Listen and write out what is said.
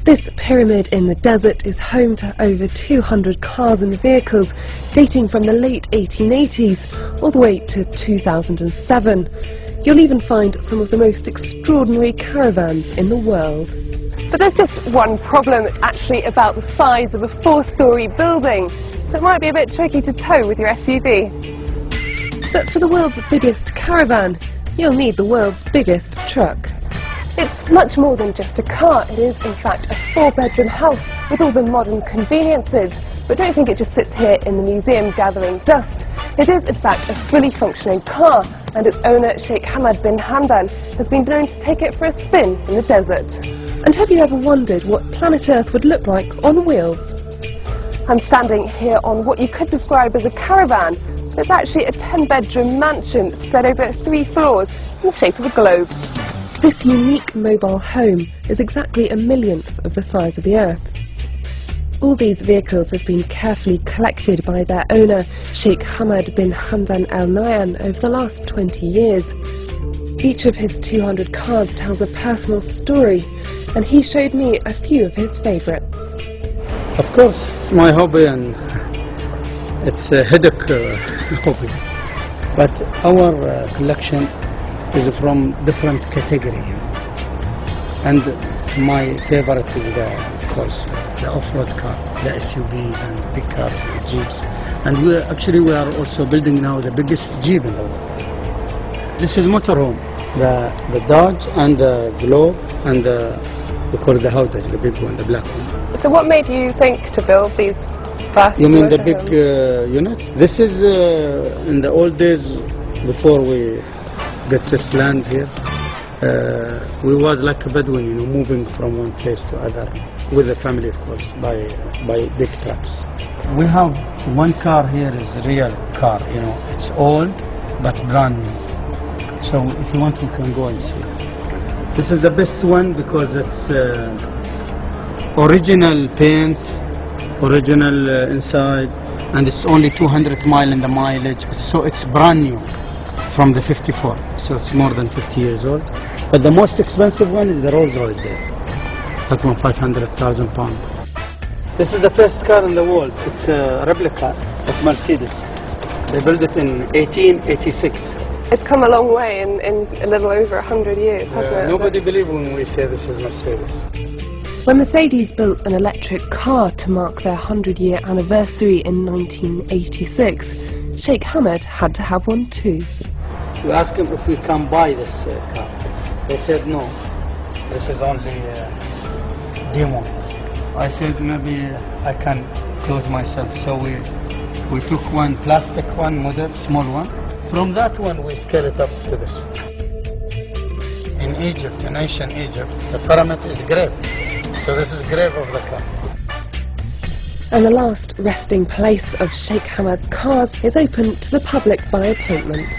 This pyramid in the desert is home to over 200 cars and vehicles dating from the late 1880s all the way to 2007. You'll even find some of the most extraordinary caravans in the world. But there's just one problem. It's actually about the size of a 4-storey building, so it might be a bit tricky to tow with your SUV. But for the world's biggest caravan, you'll need the world's biggest truck. It's much more than just a car. It is, in fact, a 4-bedroom house with all the modern conveniences. But don't think it just sits here in the museum gathering dust. It is, in fact, a fully functioning car, and its owner, Sheik Hamad bin Hamdan, has been known to take it for a spin in the desert. And have you ever wondered what planet Earth would look like on wheels? I'm standing here on what you could describe as a caravan. It's actually a 10-bedroom mansion spread over 3 floors in the shape of a globe. This unique mobile home is exactly 1/1,000,000th of the size of the Earth. All these vehicles have been carefully collected by their owner, Sheik Hamad bin Hamdan Al Nahyan, over the last 20 years. Each of his 200 cars tells a personal story, and he showed me a few of his favourites. Of course, it's my hobby and it's a headache hobby. But our collection is from different category. And my favorite is of course, the off-road car, the SUVs and big cars and jeeps. And we are also building now the biggest jeep in the world. This is motorhome, the Dodge and the Globe and we call it the Howdah, the big one, the black one. So what made you think to build these vast You mean the big units? This is in the old days before we get this land here. We was like a Bedouin, moving from one place to other with the family, of course, by big trucks. We have one car here is a real car, it's old but brand new. So if you want, we can go and see. This is the best one because it's original paint, original inside, and it's only 200 miles in the mileage, so it's brand new from the 54, so it's more than 50 years old. But the most expensive one is the Rolls Royce there. That one, 500,000 pounds. This is the first car in the world. It's a replica of Mercedes. They built it in 1886. It's come a long way in a little over 100 years, hasn't it? Nobody believes when we say this is Mercedes. When Mercedes built an electric car to mark their 100-year anniversary in 1986, Sheik Hamad had to have one too. We asked him if we can buy this car. They said no, this is only demo. I said maybe I can do it myself. So we took one plastic one model, small one. From that one we scale it up to this. In Egypt, in ancient Egypt, the pyramid is grave. So this is grave of the car. And the last resting place of Sheik Hamad's cars is open to the public by appointment.